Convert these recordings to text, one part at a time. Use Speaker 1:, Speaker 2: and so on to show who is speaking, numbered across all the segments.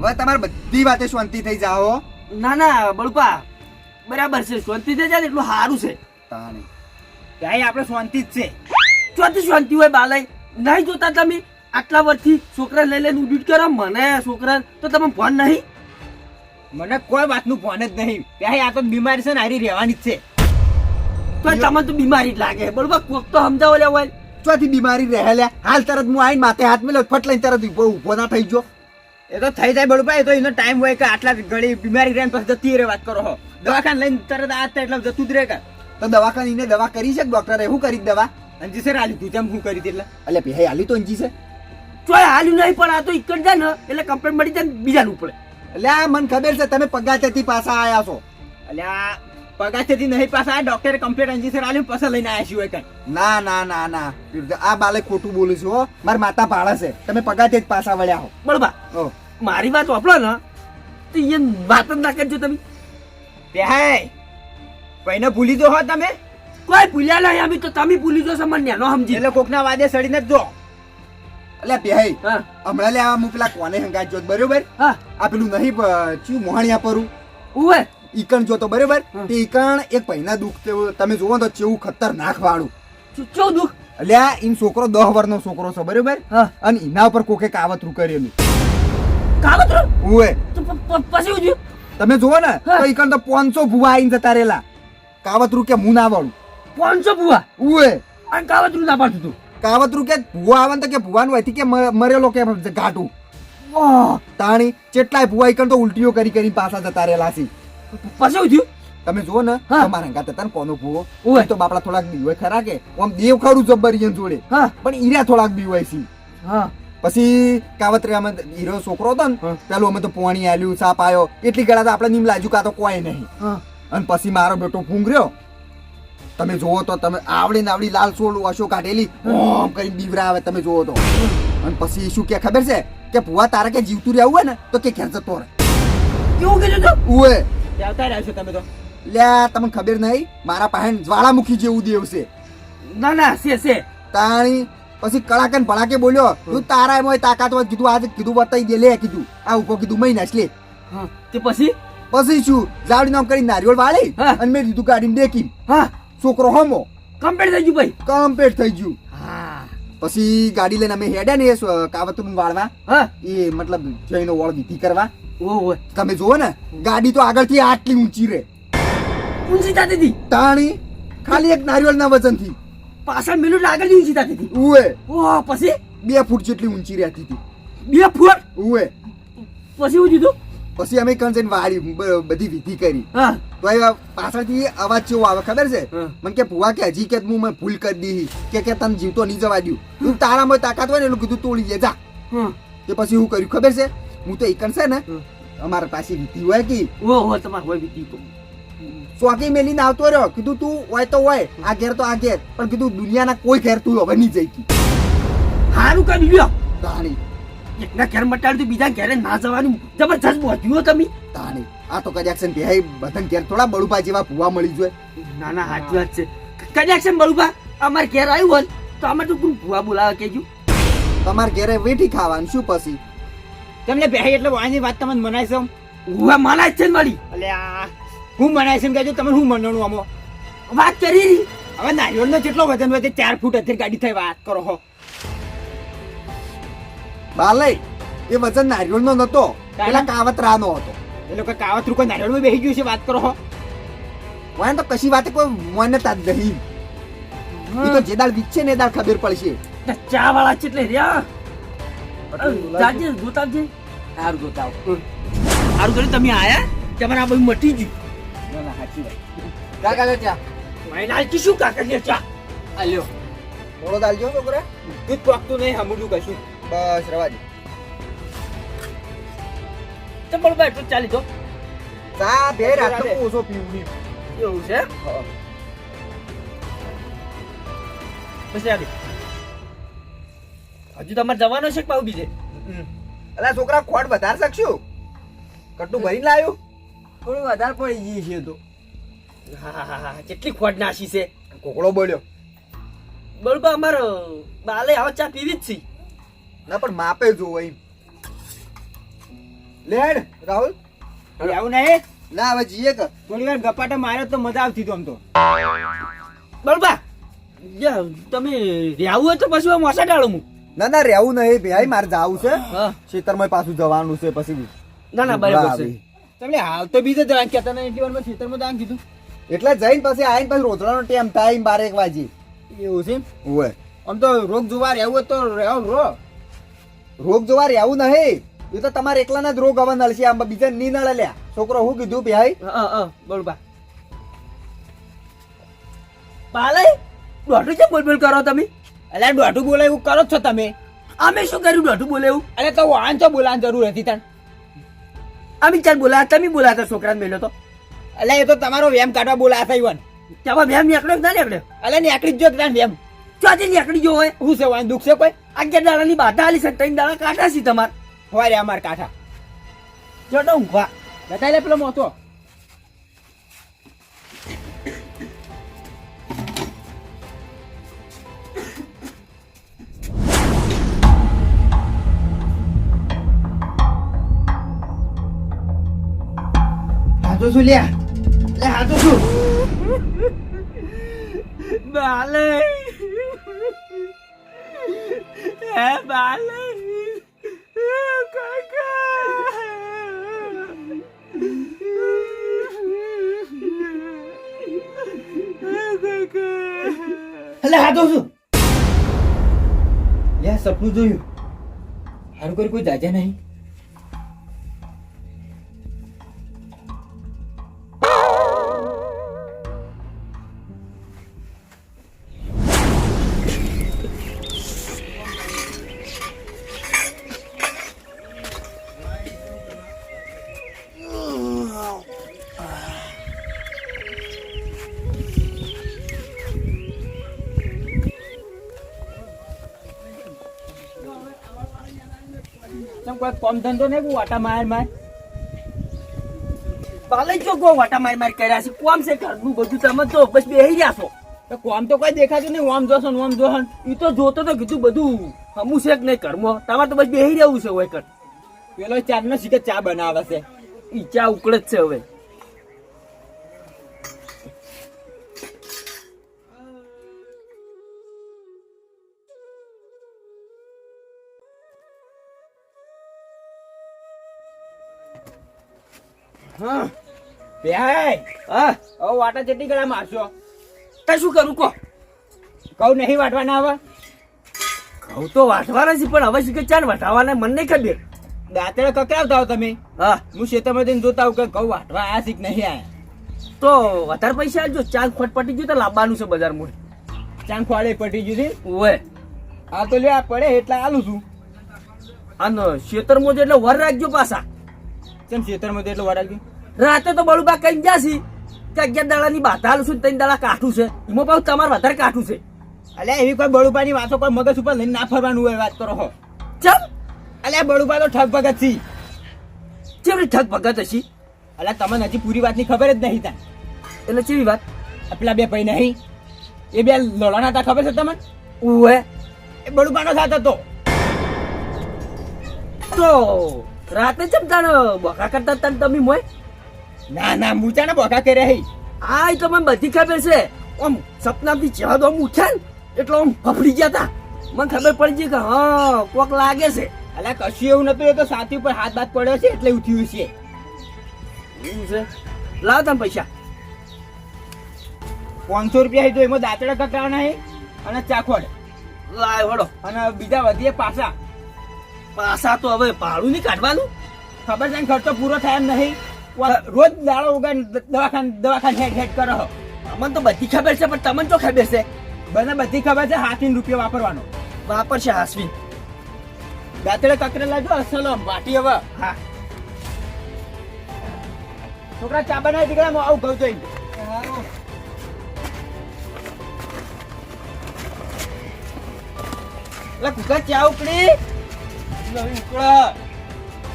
Speaker 1: હવે તમારે બધી વાતે શાંતિ થઈ જાઓ.
Speaker 2: ના ના બળપા બરાબર છે, શાંતિ થઈ જાય એટલું સારું છે.
Speaker 1: તાણી
Speaker 3: ત્યાં આપણે શાંતિ જ છે.
Speaker 2: ચોથી શાંતિ હોય બાલાઈ નહીં જોતા તમે આટલા વર્ષથી છોકરા લઈ લઈને ઉડીટ કરો મને છોકરા તો તમે ફોન નહીં.
Speaker 3: મને કોઈ વાતનું ફોન જ નહીં. ત્યાં આ તો બીમારી છે ને હારી રહેવાની જ છે.
Speaker 2: તો તમને તો બીમારી જ લાગે બરોબર. કોક તો સમજાવો લે હોય
Speaker 1: ચોથી બીમારી રહેલા હાલ તરત હું આઈને માથે હાથ મેલ્યો ફટ લઈને તરત ઉભો ના થઈ ગયો.
Speaker 3: એ તો થઈ જાય બળુભાઈ, એ તો એનો ટાઈમ હોય કે આટલા ઘડી બીમારી રહે પછી જતી રે વાત કરો હો. દવાખાને લઈને તરત આ એટલે જતું જ રહે કે.
Speaker 1: તો દવાખાને એને દવા કરી છે ડોક્ટરે શું કરી દવા?
Speaker 3: અંજી સર આલી તું જેમ હું કરી હતી એટલે
Speaker 1: એટલે ભાઈ હાલી તો અંજી છે
Speaker 2: ચોય હાલ્યું નહીં પણ આ તો ઇકડ જાય ને એટલે કમ્પ્લેન મળી જાય ને બીજાનું પડે.
Speaker 1: એટલે આ મને ખબર છે તમે પગાચેથી પાછા આયા છો.
Speaker 3: એટલે આ પગાચેથી નહીં પાછા ડોક્ટરે કમ્પ્લેટ અંજી સર આલી પછી લઈને આવ્યા છીએ કઈ.
Speaker 1: ના ના ના ના આ બાલે ખોટું બોલું છું હો. મારી માતા પાડે છે તમે પગાચે જ પાછા વળ્યા હો.
Speaker 2: બરોબર મારી વાત વાપરો ને તો એ વાત જ ના કરજો તમે.
Speaker 3: પેહાય કોઈને ભૂલી દો હો તમે.
Speaker 2: કોઈ ભૂલ્યા નહીં અમે તો તમે ભૂલી દો છો મને નેનો સમજી.
Speaker 3: એટલે કોકના વાદે સડીને જ જો.
Speaker 1: એટલે પેહઈ
Speaker 2: હા
Speaker 1: હમણાં લે આ હું પેલા કોને હંગાત જોત બરોબર.
Speaker 2: હા
Speaker 1: આ પેલું નહીં ચિયું મોહણિયા પરું
Speaker 2: ઉવે
Speaker 1: ઈકણ જોતો બરોબર.
Speaker 2: હા.
Speaker 1: તે ઈકણ એક પૈના દુઃખ તમે જોવો તો ચેવું ખતરનાક વાળું.
Speaker 2: ચો દુઃખ
Speaker 1: એટલે આ ઈન છોકરો 10 વર્ષનો છોકરો છે બરોબર.
Speaker 2: હા
Speaker 1: અને એના ઉપર કોકે કાવતરું કરેલું.
Speaker 2: કાવતરું
Speaker 1: ઉવે
Speaker 2: તો પછી હું થયું?
Speaker 1: તમે જોવો ને
Speaker 2: હા.
Speaker 1: તો ઈકણ તો 500 ભૂવા આઈને જતા રહેલા. કાવતરું કે હું ના વાળું.
Speaker 2: 500 ભૂવા
Speaker 1: ઉવે
Speaker 2: અને કાવતરું ના પાડતું તું.
Speaker 1: કાવતરું કે ભૂવા આવે ને તો કે ભૂવાનું હોય કે મરેલો કે ઘાટું.
Speaker 2: ઓહ
Speaker 1: તાણી કેટલાય ભૂવા ઈકણ તો ઉલટીઓ કરી કરી પાછા જતા રહેલા છે.
Speaker 2: પછી હું થયું?
Speaker 1: તમે જુઓ ને
Speaker 2: હા.
Speaker 1: તમારા હંગાત હતા ને કોનો ભૂવો
Speaker 2: ઉવે.
Speaker 1: એ તો બાપડા થોડાક બી હોય ખરા કે આમ દેવ ખરું જબ્બર ઈયન જોડે
Speaker 2: હા
Speaker 1: પણ ઈરા થોડાક બી હોય છે.
Speaker 2: હા
Speaker 1: પછી કાવતરે અમે હીરો છોકરો હતો ને
Speaker 2: હા.
Speaker 1: પેલું અમે તો પોણી આલ્યું સાપ આવ્યો એટલી ગળા તો આપણે નીમ લાજુ કાં તો કોઈ નહીં.
Speaker 2: હા
Speaker 1: અને પછી મારો બેટો ફૂંગર્યો. તમે જોવો તો તમે આવડી ને આવડી લાલ સોળ અશો કાઢેલી ઓમ કઈ બીવરા આવે તમે જોવો તો. અને પછી શું કે ખબર છે કે ભુવા તારે કે જીવતું રહેવું હોય ને તો કે ઘેર જતો રહે.
Speaker 2: કેવું કીધું તું?
Speaker 1: ઉએ
Speaker 3: આવતા રહ્યા છો તમે તો.
Speaker 1: લ્યા તમને ખબર નહીં મારા પાસે જ્વાળામુખી જેવું દેવ છે.
Speaker 2: ના ના છે
Speaker 1: તાણી પછી કડાકે ને ભડાકે બોલ્યો તું તારા એમાં તાકાત હોય કીધું આજે કીધું બતાવી દે લે કીધું આ ઉભો કીધું મહી નાખ લે.
Speaker 2: હા તે પછી
Speaker 1: પછી શું જાવડી નામ કરી નારિયોળ વાળી
Speaker 2: હા.
Speaker 1: અને મેં દીધું ગાડીને ડેકી
Speaker 2: હા
Speaker 1: છોકરો હમો
Speaker 2: કમ્પ્લીટ થઈ ગયું ભાઈ.
Speaker 1: કમ્પ્લીટ થઈ ગયું.
Speaker 2: હા
Speaker 1: પછી ગાડી લઈને અમે હેડ્યા ને એ કાવતરું વાળવા
Speaker 2: હા
Speaker 1: એ મતલબ જઈનો વળ વિધિ કરવા.
Speaker 2: ઓહો
Speaker 1: તમે જુઓ ને ગાડી તો આગળથી આટલી ઊંચી રે
Speaker 2: ઊંચી થતી હતી
Speaker 1: તાણી ખાલી એક નારિયેળના વજનથી.
Speaker 2: પાછળ મિલું આગળ ઊંચી થતી હતી.
Speaker 1: ઉએ
Speaker 2: ઓહ પછી
Speaker 1: 2 ફૂટ જેટલી ઊંચી રહેતી હતી.
Speaker 2: 2 ફૂટ
Speaker 1: ઉએ
Speaker 2: પછી હું દીધું.
Speaker 1: પછી અમે કણ જઈને વાળી બધી વિધિ કરી.
Speaker 2: હા
Speaker 1: તો એ પાછળથી અવાજ કેવો આવે ખબર છે
Speaker 2: હા.
Speaker 1: મને કે ભુવા કે હજી કે હું મેં ભૂલ કરી દીધી કે તને જીવતો નહીં જવા દઉં તું તારામાં તાકાત હોય ને એટલું કીધું તોડી લે જા.
Speaker 2: હા
Speaker 1: તે પછી હું કર્યું ખબર છે હું તો એકણ છે ને
Speaker 2: હમ.
Speaker 1: અમારા પાસે વિધિ હોય કે
Speaker 2: ઓહો તમારે હોય બીજી તો
Speaker 1: ચોકી મેલીને આવતો રહ્યો કીધું તું હોય તો હોય આ ઘેર તો આ ઘેર પણ કીધું દુનિયાના કોઈ ઘેર તું હવે નહીં જઈ કી.
Speaker 2: સારું કરી લ્યો.
Speaker 1: તાણી
Speaker 2: એકના ઘેર મટાડ્યું બીજા ઘેરે ના જવાનું જબરજસ્ત પહોંચ્યું તમે.
Speaker 1: તાણી આ તો કદાચ ભાઈ બધાને ઘેર થોડા બળુપા જેવા ભૂવા મળી જોઈએ.
Speaker 2: ના ના સાચી વાત છે. કનેક્શન બળુબા અમારે ઘેર આવ્યું હોત તો અમારે તો કોણ ભૂવા બોલાવે કેજો.
Speaker 1: તમારે ઘેરે વેઠી ખાવાનું શું પછી
Speaker 3: તમને બેહી એટલે વાંની વાત તમને મનાય છે.
Speaker 2: ભૂવા માના જ છે ને મારી
Speaker 3: એટલે આ હું મનાય છે કહેજો તમે હું મનાણું આમાં.
Speaker 2: વાત કરી રહી.
Speaker 3: હવે નારિયેળનો કેટલો વજન હોય તે 4 ફૂટ અત્યારે ગાડી થઈ વાત કરો હો.
Speaker 1: બાલય એ વજન નારિયેળનો નતો પેલા કાવતરાનો હતો.
Speaker 3: એ લોકો કાવતરું કોઈ નારિયેળમાં બેસી ગયું છે વાત કરો હો.
Speaker 1: વાય તો કશી વાતે કોઈ માન્યતા જ નહીં. એ તો જે દાળ વીચશે ને એ દાળ ખબર પડશે.
Speaker 2: ચા વાળા છે એટલે રહ્યા જાજે જોતાવજે. સારું જોતાવ. સારું કર્યું તમે આયા તમારે આ બધું મટી ગયું.
Speaker 3: ના ના સાચી વાત.
Speaker 1: કાકા લે ચા
Speaker 2: મહિના કી શું કાકા લે ચા
Speaker 3: આ લ્યો
Speaker 1: મોડો દાલજો છોકરા
Speaker 3: દૂધ પાકતું નહીં હમુડું કશું.
Speaker 1: બસ રવા દે.
Speaker 2: ચપલ ભાઈ તો ચાલી દો.
Speaker 1: ચા બે રાત ઓછો પીવું
Speaker 2: એવું છે પછી આવી હજુ તમારે જવાનો છે કે પાછું બીજે?
Speaker 1: અલા છોકરા ખોટ વધારે શકશું કટું ભરીને લાવ્યું
Speaker 3: થોડું વધારે પડી ગઈ છે તો.
Speaker 2: હા કેટલી ખોટ નાસી છે.
Speaker 1: કોકડો બોલ્યો
Speaker 2: બરોબર અમારે બાલે હવે ચા પીવી જ છે.
Speaker 1: ના પણ માપે જોવો એમ લેડ રાહુલ
Speaker 3: આવું નહીં
Speaker 1: ના હવે જઈએ કે
Speaker 3: થોડી વાર ગપાટા માર્યો તો મજા આવતી તો આમ તો
Speaker 2: બળબા તમે રહેવું હોય તો પછી હું મોસા ડાળું હું.
Speaker 1: ના ના રહેવું નહીં ભાઈ મારે જાવું છે
Speaker 2: હા
Speaker 1: ખેતરમાં પાછું જવાનું છે પછી
Speaker 2: ના ના બરાબર છે.
Speaker 3: તમને હાલ તો બીજે જવાનું કહેતા નહીં એટલી વારમાં ખેતરમાં જવાનું કીધું
Speaker 1: એટલે જઈને પછી આવીને પછી રોતડાનો ટાઈમ 12 વાગે
Speaker 3: એવું છે એમ?
Speaker 1: ઓય
Speaker 3: આમ તો રોગ જોવા રહેવું હોય તો રહેવું રો
Speaker 1: રોગ જોવા રહેવું નહીં એ તો તમારે એકલાના જ રોગ હવે નળશે આમ બીજા ની નળે લ્યા છોકરો હું કીધું ભાઈ
Speaker 2: બળબા પાલય દોઢું છે બોલ બોલ કરો તમે.
Speaker 3: એટલે દોઢું બોલે એવું કરો જ છો તમે
Speaker 2: અમે શું કર્યું દોઢું બોલે એવું?
Speaker 3: એટલે તો વાહન છો બોલાવાની જરૂર હતી તને
Speaker 2: અમે ચાલ બોલા તમે બોલાતા છોકરાને મેલ્યો તો
Speaker 3: એટલે એ તો તમારો વેમ કાઢવા બોલાતા ઈવન
Speaker 2: ત્યાં વેમ નીકળ્યો કે ના નીકળ્યો?
Speaker 3: એટલે નીકળી જ જો તાન વેમ
Speaker 2: ચોથી નીકળી ગયો હોય.
Speaker 3: હું છે વાન દુખ છે કોઈ
Speaker 2: 11 દાડાની બાધા આલી છે 3 દાડા કાઢા છે તમાર
Speaker 3: હોય રે અમાર કાંઠા
Speaker 2: જોડો ઊંઘવા.
Speaker 3: બતાવી લે પેલો મોતો હાથો શું લ્યા લે હાથો શું
Speaker 2: બાલે હે બાલે
Speaker 3: એટલે હાથો શું લે સપનું જોયું હારું કરી કોઈ જાજે નહીં તમ કોઈ કોમ ધંધો નહીં વાટા માર માર
Speaker 2: બાલે જો કો વાટા માર કર્યા છે કોમ છે ઘરનું બધું તમે તો બસ બેહી ગયા છો.
Speaker 3: તો કોમ તો કોઈ દેખાતું નહીં ઓમ જોશો ને ઓમ જોશો ને.
Speaker 2: ઈ તો જોતો તો કીધું બધું હમું છે કે નહીં ઘરમાં તમારે તો બસ બેહી રહેવું છે હોય કર.
Speaker 3: પેલો ચારનો સીધે ચા બનાવે છે
Speaker 2: ઈ ચા ઉકળે જ છે હવે.
Speaker 3: હા બેહાય
Speaker 2: હા
Speaker 3: હવે વાટા જેટલી ગળા મારશો
Speaker 2: તે શું કરું કો?
Speaker 3: કહું નહીં વાટવાના હવે
Speaker 2: ઘઉં તો વાટવાના છે પણ હવે શીખે ચાલ વાટવાના મને નહીં ખબર.
Speaker 3: દાંતડે કકરાવતા હો તમે
Speaker 2: હા
Speaker 3: હું ખેતરમાં જઈને જોતા હોઉં કે ઘઉં વાટવા આયા શીખ નહીં આયા
Speaker 2: તો વધારે પૈસા આલજો ચાલ ખોટ પટી ગયું તો લાવવાનું છે બજારમાં.
Speaker 3: ચાંદ ખોડે પટી ગયું છે
Speaker 2: ઓય
Speaker 3: આ તો લે આ પડે એટલા આલું છું
Speaker 2: આનો ખેતરમાં એટલે વર રાખજો પાછા.
Speaker 3: ચમ ખેતરમાં એટલું વરાગ્યું
Speaker 2: રાતે તો બળુબા કઈ જાસી કે 11 દાડાની બાધા આલું છું 3 દાડા કાઠું છે એમાં પાછું તમારે વધારે કાઠું છે.
Speaker 3: અલ્યા એવી કોઈ બળુપાની વાતો કોઈ મગજ ઉપર લઈને ના ફરવાનું હોય વાત કરો હો
Speaker 2: ચમ
Speaker 3: અલ્યા બળુપા તો ઠગ ભગત છી
Speaker 2: ચેવડી ઠગ ભગત હશી
Speaker 3: અલ્યા તમને હજી પૂરી વાતની ખબર જ નહીં તા
Speaker 2: એટલે ચેવી વાત?
Speaker 3: આ પેલા બે ભાઈ નહીં એ બે લડવાના હતા ખબર છે તમને
Speaker 2: ઓય
Speaker 3: એ બળુપાનો સાથ હતો
Speaker 2: તો રાતે ચમ તાણ બોકા કરતા તને તમે મોય
Speaker 3: ના ના મૂચાને બોકા કર્યા હઈ
Speaker 2: આ તો મને બધી ખબર છે. આમ સપનાથી જેવા તો આમ ઉઠ્યા ને એટલે આમ ફફડી ગયા તા. મને ખબર પડી ગઈ કે હા કોક લાગે છે.
Speaker 3: અલ્યા કશું એવું નતું એ તો સાથી ઉપર હાથ બાથ પડ્યો છે એટલે ઉઠ્યું છે
Speaker 2: એવું છે. લાવ તમે પૈસા
Speaker 3: 500 રૂપિયા તો એમાં દાંતડા કકરાવાના હે અને ચાખોડ
Speaker 2: લાવ હડો.
Speaker 3: અને બીજા વધીએ પાછા
Speaker 2: પાછા તો હવે ભાડું નહીં કાઢવાનું.
Speaker 3: ખબર છે ને ખર્ચો પૂરો થાય એમ નહીં રોજ દાડો ઉગાડ દવાખાન હેડ હેડ કરો
Speaker 2: અમને તો બધી ખબર છે પણ તમને તો ખબર છે.
Speaker 3: બને બધી ખબર છે હાથીનો રૂપિયો વાપરવાનો
Speaker 2: વાપરશે હાસવી.
Speaker 3: દાંતડે કકરે લાજો અસલ વાટી હવે
Speaker 2: હા
Speaker 3: છોકરા ચા બનાવી દીકરા હું આવું કહું જોઈ એટલે કુકર ચા ઉકળી નવી ઉકળા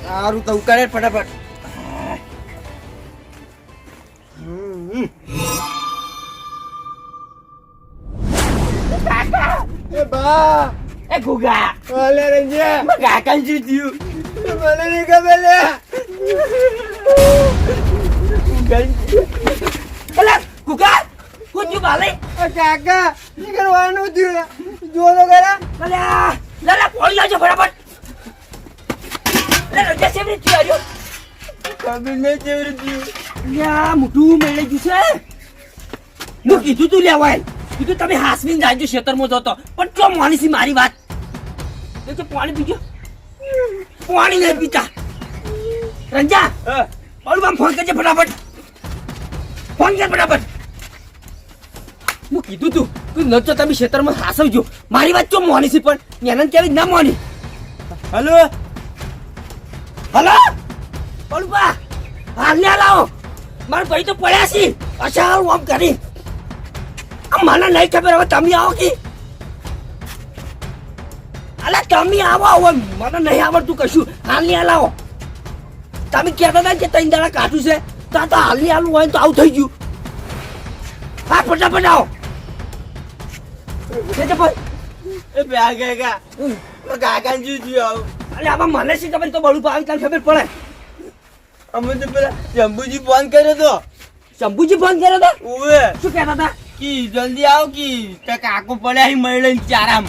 Speaker 2: સારું તો ઉકાળે ફટાફટ.
Speaker 3: એ બા
Speaker 2: એ ગુગા
Speaker 3: અલે રંજે
Speaker 2: કાકા શું થયું?
Speaker 3: મને નહીં ખબર લે.
Speaker 2: અલા કુકા કુજુ બાલે
Speaker 3: કાકા શું કરવાનું થયું? જો તો ખરા.
Speaker 2: અલા લાલા પોળી લાવજો ફટાફટ અરે રજા સેવરી થી આવ્યો
Speaker 3: ખબર નહીં કેવી રીતે.
Speaker 2: યા મોટું મેળે ગયું છે હું કીધું તું લેવાય કીધું તમે હાસવીને જાજો ખેતરમાં જતો પણ ચો માની છે મારી વાત એ તો પાણી પીજો પાણી નહીં પીતા રંજા ઓલું આમ ફોન કરજે ફટાફટ ફોન કર ફટાફટ હું કીધું તું નચો તમે ખેતરમાં હાસવજો મારી વાત ચો માની છે પણ એનન કેવી ના માની
Speaker 3: હલો
Speaker 2: હલો ઓલું બા હાલ ને લાવો મારા ભાઈ તો પડ્યા છે અચ્છા હું આમ કરી આ મને નહીં ખબર હવે તમે આવો કે અલા તમે આવો હવે મને નહીં આવડતું કશું હાલ ની લાવો તમે કહેતા હતા કે ત્રણ દાડા કાઢું છે તો હાલ ની હાલું હોય તો આવું થઈ ગયું હા ફટાફટ આવો જજે ભાઈ
Speaker 3: એ પ્યા કાકા કાકા શું થયું?
Speaker 2: અરે આમાં મને શી ખબર તો બળું આવી તારે ખબર પડે
Speaker 3: અમે તો પેલા શંભુજી ફોન કર્યો તો.
Speaker 2: શંભુજી ફોન કર્યો તો
Speaker 3: ઓવે
Speaker 2: શું કહેતા હતા
Speaker 3: કી જલ્દી આવ કી તે કાકો પડ્યા અહીં મળે ચારામ.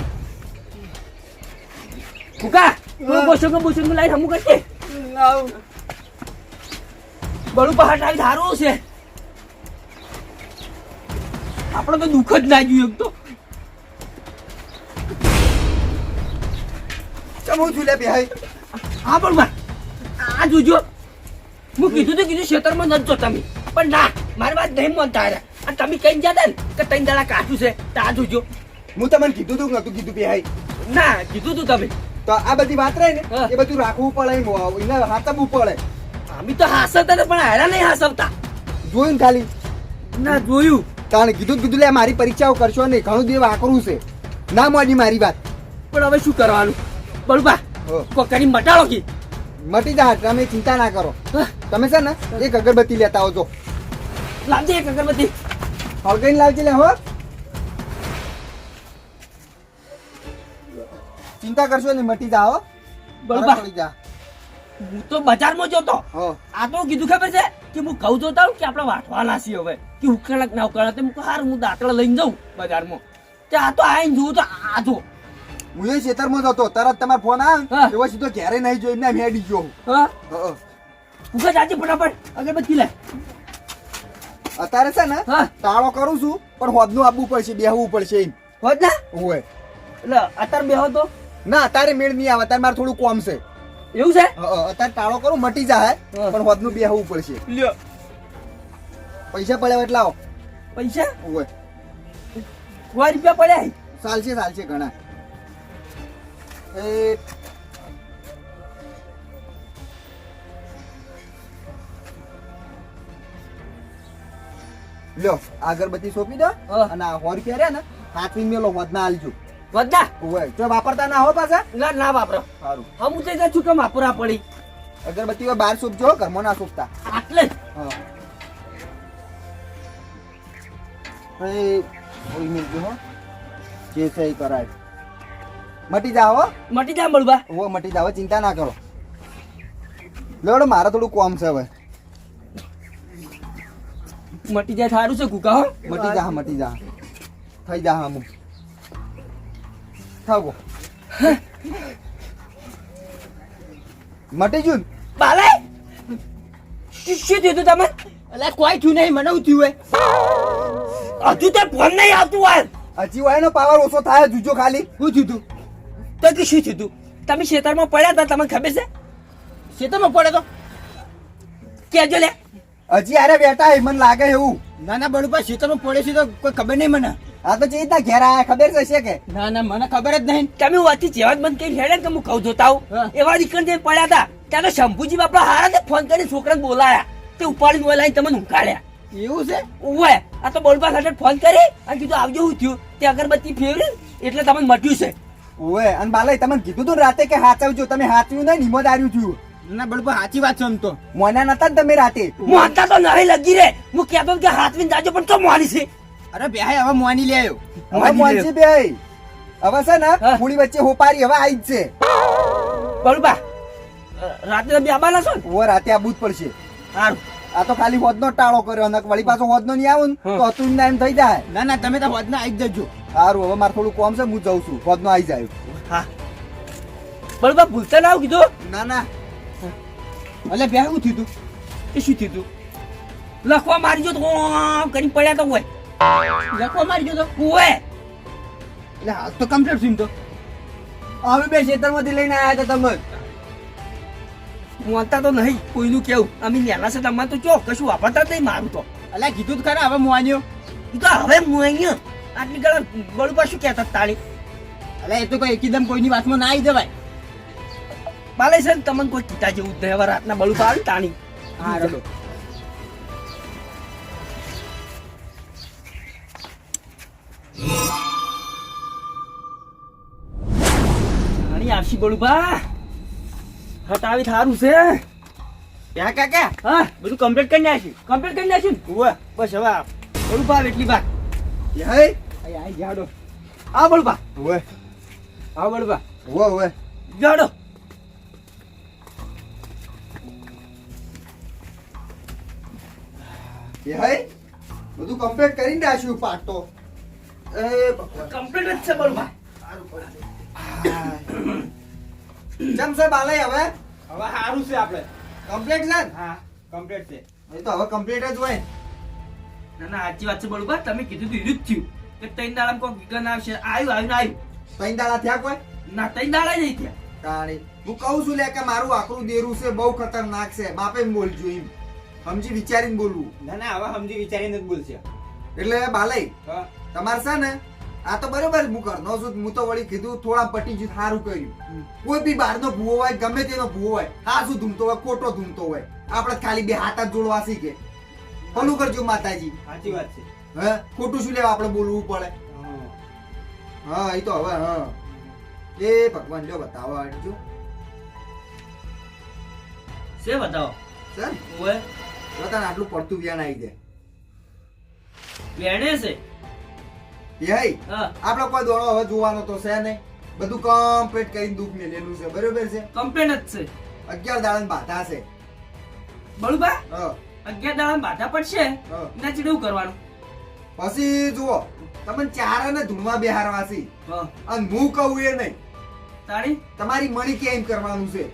Speaker 2: કુકા બોસંગ લાઈ હમું કરજે બળું પહાડ આવી ધારું છે આપણે તો દુઃખ જ ના જોયું એક તો
Speaker 1: ચમું છું લે બેહાઈ.
Speaker 2: હા બળું આ જોજો હું કીધું ખેતરમાં નતો તમે પણ ના મારી વાત નહીં માનતા રહ્યા અને તમે કઈ જતા ને કે ત્રણ દાડા કાઢું છે તો આ જોજો
Speaker 1: હું તમને કીધું તું નતું કીધું બેહાઈ.
Speaker 2: ના કીધું તું તમે
Speaker 1: તો આ બધી વાત રહી ને
Speaker 2: હા.
Speaker 1: એ બધું રાખવું પડે એને હાથવું પડે.
Speaker 2: અમે તો હાસવતા હતા પણ હેરા નહીં હાસવતા
Speaker 1: જોયું ને ખાલી
Speaker 2: ના જોયું
Speaker 1: તાણે કીધું લે મારી પરીક્ષાઓ કરશો નહીં ઘણું દેવ આકરું છે ના મોડી મારી વાત.
Speaker 2: પણ હવે શું કરવાનું બળુબા
Speaker 1: હો.
Speaker 2: કોઈ કરી મટાડો કે
Speaker 1: મટી જા તમે ચિંતા ના કરો. તમે છે ને એક અગરબત્તી લેતા આવજો.
Speaker 2: લાવજે એક અગરબત્તી
Speaker 1: હળગાઈને લાવજે લે હો. ચિંતા કરશો નહીં મટી જા હો.
Speaker 2: બળુબા
Speaker 1: પડી જા.
Speaker 2: હું તો બજારમાં જોતો
Speaker 1: હો.
Speaker 2: આ તો કીધું ખબર છે કે હું ઘઉં જોતા હોઉં કે આપણે વાટવાના છીએ હવે કે ઉકળક ના ઉકળક તેમ હાર હું દાંતડા લઈને જાઉં બજારમાં તે આ તો આઈને જોઉં તો આ જો
Speaker 1: હું એ ખેતરમાં જતો તરત તમારો ફોન આવે
Speaker 2: હા.
Speaker 1: એવો સીધો ઘેરે નહીં જોઈને મેં હેડી ગયો.
Speaker 2: હા
Speaker 1: હં.
Speaker 2: ઉકા જાજે ફટાફટ અગરબત્તી લે
Speaker 1: અત્યારે છે ને
Speaker 2: હા.
Speaker 1: તાળો કરું છું પણ હોદનું આપવું પડશે બેહવું પડશે એમ.
Speaker 2: હોત ના
Speaker 1: ઓય
Speaker 2: એટલે અત્યારે બેહો તો
Speaker 1: ના અત્યારે મેળ નહીં આવે અત્યારે મારે થોડું કોમ છે.
Speaker 2: એવું છે
Speaker 1: અત્યારે તાળો કરું મટી જાય
Speaker 2: હા.
Speaker 1: પણ હોદનું બેહવું પડશે.
Speaker 3: લ્યો
Speaker 1: પૈસા પડ્યા એટલે આવો.
Speaker 2: પૈસા
Speaker 1: ઓય
Speaker 2: 100 રૂપિયા પડ્યા હે.
Speaker 1: ચાલશે ઘણા. એ લ્યો અગરબત્તી સોંપી દો
Speaker 2: હા.
Speaker 1: અને આ 100 રૂપિયા રહ્યા ને હાથવી મેલો વધના આલજો.
Speaker 2: વધના
Speaker 1: ઓય તો વાપરતા ના હો પાછા.
Speaker 2: ના ના વાપરો
Speaker 1: સારું
Speaker 2: હમ તો ત્યાં ચૂકા વાપરા પડી
Speaker 1: અગરબત્તી બહાર સોંપજો ઘરમાં ના સોંપતા.
Speaker 2: આટલે જ
Speaker 1: હા એ ઓય મિલજો હો જે સહી કરાય. મટી જાવ હો.
Speaker 2: મટી જા બળુબા
Speaker 1: ઓ મટી જાવ ચિંતા ના કરો. લેવડો મારે થોડું કોમ છે હવે.
Speaker 2: મટી જાય સારું છે કુકા હો
Speaker 1: મટી જા થઈ જા હમ થાગો મટી જુન.
Speaker 2: બાલે શું થયું તું તમે
Speaker 3: અલા કોઈ થયું નહીં મને હું થયું હે
Speaker 2: હજુ તો ફોન નહીં આવતું હોય
Speaker 1: હજી વાય નો પાવર ઓછો થાય જુજો ખાલી.
Speaker 3: શું થયું તું?
Speaker 2: તો કે શું થયું તું તમે ખેતરમાં પડ્યા હતા તમને ખબર છે
Speaker 3: ખેતરમાં પડે તો
Speaker 2: કેજો લે
Speaker 1: હજી આરે બેઠા હે મને લાગે એવું.
Speaker 3: ના ના બળુપા ખેતરમાં પડે છે તો કોઈ ખબર નહીં મને.
Speaker 1: આ તો જે રીતના ઘેર આયા ખબર છે કે
Speaker 3: ના ના મને ખબર જ નહીં.
Speaker 2: તમે વાતથી જેવા જ બંધ કરી હેડે ને કે હું કહું જોતા આવું
Speaker 3: હા.
Speaker 2: એવા દીકરા જઈને પડ્યા હતા ત્યાં તો શંભુજી બાપા હારા તે ફોન કરીને છોકરાને બોલાયા તે ઉપાડીને બોલાવીને તમને ઉંઘાડ્યા
Speaker 3: એવું છે?
Speaker 2: ઓવે આ તો બોલબા સાથે ફોન કરી અને કીધું આવજો હું થયું તે અગરબત્તી ફેરવી એટલે તમને મટ્યું છે
Speaker 1: ઓય અને બાલાઈ તમને કીધું તું રાતે કે હાચવજો તમે હાચવ્યું નહીં નિમો દાર્યું થયું.
Speaker 3: ના બળુપા સાચી વાત છે આમ તો.
Speaker 1: મોના નતા ને તમે રાતે.
Speaker 2: મોનતા તો નહીં લગી રે હું કહેતો કે હાથવીને જાજો પણ તો મોની છે
Speaker 3: અરે બેહાય હવે મોની લે આવ્યો.
Speaker 1: હવે મોનસી બેય હવે છે ને
Speaker 2: હા.
Speaker 1: પૂરી વચ્ચે હોપારી હવે આવી જ છે.
Speaker 2: બોલબા રાત્રે તમે આવવાના છો ને?
Speaker 1: ઓ રાતે આવવું જ પડશે.
Speaker 2: સારું.
Speaker 1: આ તો ખાલી હોદનો ટાળો કર્યો અને વળી પાછો હોદનો નહીં આવું ને તો હતું ને એમ થઈ જાય.
Speaker 3: ના ના તમે તો હોદના આવી જ જજો.
Speaker 1: સારું હવે મારે થોડું કોમ છે, હું જઉં છું. હોદનો આવી જાય.
Speaker 2: હા બળબા ભૂલતા ના આવું કીધું.
Speaker 1: ના ના
Speaker 3: એટલે બે શું થયું તું?
Speaker 2: એ શું થયું તું? લખવા મારી જો તો ઓમ કરીને પડ્યા તો હોય.
Speaker 3: લખવા મારી ગયો તો
Speaker 2: ઓય
Speaker 3: એટલે હાલ તો કમ્પ્લીટ થયું તો.
Speaker 1: અમે બે ખેતરમાંથી લઈને આવ્યા હતા તમે.
Speaker 2: મોનતા તો નહીં કોઈનું કેવું. અમે નેલા છે તમારે તો ચો કશું વાપરતા જ નહીં મારું તો.
Speaker 3: એટલે કીધું તો ખરા હવે મોન્યો.
Speaker 2: ઈ તો હવે હું અહીંયા આટલી ગળા બળુબા શું કહેતા તાળી.
Speaker 3: એટલે એ તો કોઈ એકદમ કોઈની વાતમાં ના આવી જવાય.
Speaker 2: બાલે છે ને તમને કોઈ કીધા જેવું જ નહીં. હવે રાતના બળુબા આવી તાણી.
Speaker 3: હા ચલો.
Speaker 2: તાણી આવશી બળુબા. હટાવી થારું છે.
Speaker 3: ક્યાં કાકા?
Speaker 2: હા બધું કમ્પ્લીટ કરી નાખ્યું. કમ્પ્લીટ કરી નાખ્યું ને?
Speaker 3: ઉવા
Speaker 2: બસ હવે આ બળુબા આવે એટલી વાર.
Speaker 1: હે
Speaker 3: આઈ જાડો.
Speaker 2: આ બળુબા
Speaker 1: ઓવે
Speaker 3: આવો બળબા.
Speaker 1: ઓવે ઓવે
Speaker 2: જાડો.
Speaker 1: હે બધું કમ્પ્લીટ કરીને રાખ્યું પાટ તો. એ
Speaker 2: કમ્પ્લીટ જ છે બળુબા.
Speaker 1: કેમ છે બાલે હવે
Speaker 3: હવે સારું છે આપણે.
Speaker 1: કમ્પ્લીટ છે ને?
Speaker 3: હા કમ્પ્લીટ છે.
Speaker 1: એ તો હવે કમ્પ્લીટ જ હોય.
Speaker 2: ના ના સાચી વાત છે બળુબા. તમે કીધું તો ઈરું જ થયું કે ત્રણ દાડામાં કોઈ વિઘન આવશે. આવ્યું આવ્યું ને આવ્યું.
Speaker 1: ત્રણ દાડા થયા કોઈ
Speaker 2: ના ત્રણ દાડા નહીં થયા.
Speaker 1: તાણી હું કહું છું લે કે મારું આકરું દેરું છે, બહુ ખતરનાક છે. બાપે બોલજો એમ સમજી વિચારીને બોલવું.
Speaker 3: ના ના હવે સમજી વિચારીને જ બોલશે.
Speaker 1: એટલે બાલે
Speaker 3: હા
Speaker 1: તમારે છે ને આ તો બરોબર હું કરનો છું. હું તો વળી કીધું થોડા પટી ગયું સારું કર્યું. કોઈ બી બહારનો ભૂવો હોય ગમે તેનો ભૂવો હોય આ શું ધૂમતો હોય ખોટો ધૂમતો હોય આપણે ખાલી બે હાથ જ જોડવા શીખે. ભલું કરજો માતાજી.
Speaker 3: સાચી વાત છે.
Speaker 1: હે ખોટું શું લેવા આપણે બોલવું પડે. હા એ તો હવે હા એ ભગવાન જો બતાવો આડજો
Speaker 2: છે બતાવો.
Speaker 1: સર
Speaker 2: ઓએ
Speaker 1: બતાને આટલું પડતું વ્યાન આવી
Speaker 2: વેણે છે.
Speaker 1: જાય.
Speaker 2: હા
Speaker 1: આપણે કોઈ દોડો હવે જોવાનો તો છે નહીં. બધું કમ્પ્લીટ કરીને દુઃખ મેલેલું છે બરોબર છે.
Speaker 2: કમ્પ્લેન જ છે
Speaker 1: 11 દાડા બાધા છે.
Speaker 2: બળુબા.
Speaker 1: હા
Speaker 2: 11 દાડા બાધા પડશે
Speaker 1: હા.
Speaker 2: એના ચીડવું કરવાનું.
Speaker 1: પછી જુઓ તમને ચારાને ધૂળમાં બેહારવા છે
Speaker 2: હા
Speaker 1: અને હું કહું એ નહીં.
Speaker 2: તાળી.
Speaker 1: તમારી મણી કેમ કરવાનું છે.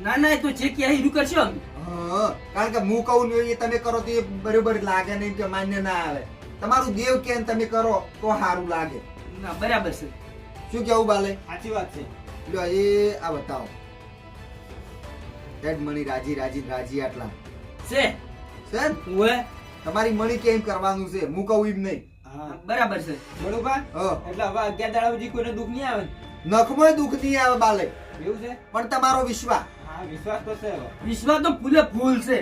Speaker 2: ના ના એ તો જે કે હીરું કરશો અમે.
Speaker 1: હા કારણ કે હું કહું ને એ તમે કરો તો એ બરોબર લાગે નહીં કે માન્ય ના આવે. તમારું દેવ કેમ તમે કરો તો સારું લાગે.
Speaker 2: ના બરાબર છે.
Speaker 1: શું કેવું બાલે?
Speaker 3: સાચી વાત છે.
Speaker 1: લ્યો એ આ બતાવો હેડ મણી રાજી રાજી રાજી આટલા
Speaker 2: છે.
Speaker 1: છે ને?
Speaker 2: ઓએ
Speaker 1: તમારી મણી કેમ કરવાનું છે હું કહું એમ નહીં.
Speaker 3: હા
Speaker 2: બરાબર છે.
Speaker 3: બળુબા
Speaker 1: હા
Speaker 3: એટલે હવે 11 દાડા સુધી કોઈને દુઃખ નહીં આવે ને?
Speaker 1: નખમાં દુઃખ નહીં આવે બાલે
Speaker 3: એવું છે?
Speaker 1: પણ તમારો વિશ્વાસ
Speaker 3: હા વિશ્વાસ તો છે હવે.
Speaker 2: વિશ્વાસ તો ફૂલે ફૂલ છે.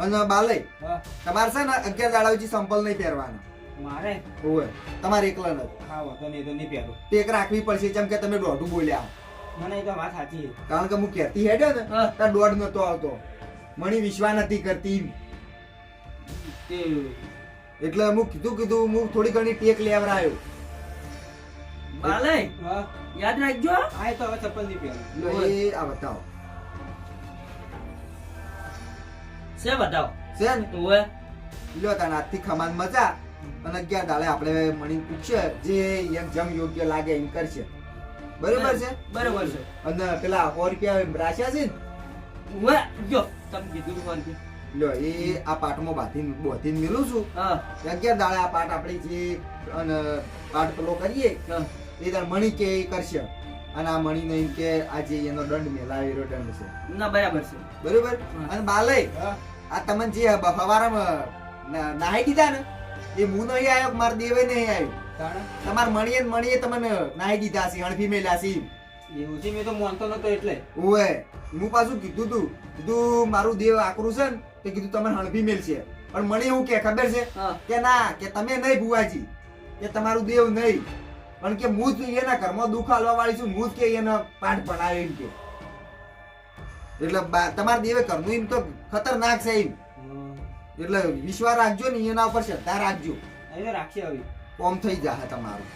Speaker 1: અને બાલે
Speaker 3: હા
Speaker 1: તમારે છે ને 11 દાડા પછી સંપલ નહીં પહેરવાના.
Speaker 3: મારે
Speaker 1: ઓય તમારે એકલા નથી.
Speaker 3: હા વાંધો નહીં તો નહીં પહેરું.
Speaker 1: ટેક રાખવી પડશે જેમ કે તમે દોઢું બોલ્યા.
Speaker 3: ના ના એ તો વાત સાચી છે.
Speaker 1: કારણ કે હું કહેતી હેડ્યો ને
Speaker 2: હા.
Speaker 1: ત્યાં દોઢ નતો આવતો. મણી વિશ્વાસ નથી કરતી
Speaker 2: તે
Speaker 1: એટલે હું કીધું હું થોડી ઘણી ટેક લેવડાયો.
Speaker 2: બાલે
Speaker 3: હા
Speaker 2: યાદ રાખજો.
Speaker 3: હા એ તો હવે ચપ્પલ નહીં પહેરું.
Speaker 1: લ્યો એ આ બતાવો
Speaker 2: છે બતાવો.
Speaker 1: છે ને
Speaker 2: ઓએ
Speaker 1: લ્યો તાન આજથી ખમાન મજા અને 11 દાડે આપણે મણી પૂછશે જે એમ જમ યોગ્ય લાગે એમ કરશે. બરોબર છે.
Speaker 2: બરાબર છે.
Speaker 1: અને પેલા 100 રૂપિયા રાખ્યા છે ને
Speaker 2: ઓએ જો તમે કીધું કોણ કે.
Speaker 1: લ્યો એ આ પાટમાં બોધીને મિલું છું.
Speaker 2: હા
Speaker 1: 11 દાડે આ પાટ આપણે જે અને પાટ પેલો કરીએ
Speaker 2: હા
Speaker 1: એ તાર મણી કે એ કરશે અને આ મણી નહીં કે આજે એનો દંડ મેલાવેલો દંડ છે.
Speaker 2: ના બરાબર છે.
Speaker 1: બરોબર. અને બાલે
Speaker 3: હા
Speaker 1: આ તમને જે હવારમાં નાહી દીધા ને એ હું નહીં આવ્યો મારા દેવે નહીં આવ્યો.
Speaker 3: તાણે
Speaker 1: તમાર મણીએ તમને નાહી દીધા છે અણફી મેલ્યા છે.
Speaker 3: એવું છે મેં તો માનતો નતો એટલે.
Speaker 1: ઓએ હું પાછું કીધું મારું દેવ આકરું છે ને તે કીધું તમે હણફી મેલશે પણ મને એવું કે ખબર છે
Speaker 2: હા
Speaker 1: કે ના કે તમે નહીં ભુવાજી કે તમારું દેવ નહીં પણ કે હું જ એના ઘરમાં દુઃખ હાલવા વાળી છું હું જ કે એનો પાઠ ભણાવે એમ કે એટલે તમારા દેવે ઘરનું એમ તો ખતરનાક છે એમ એટલે વિશ્વાસ રાખજો ને એના ઉપર શ્રદ્ધા રાખજો
Speaker 3: એ તો રાખીએ હવે.
Speaker 1: કોમ થઈ જાય તમારું.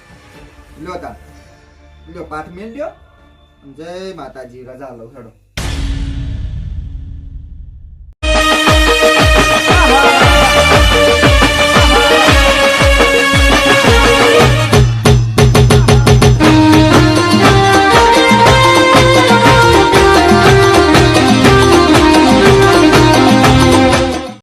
Speaker 1: લ્યો પાઠ મેલ લ્યો. જય માતાજી. રજા લો હેડો.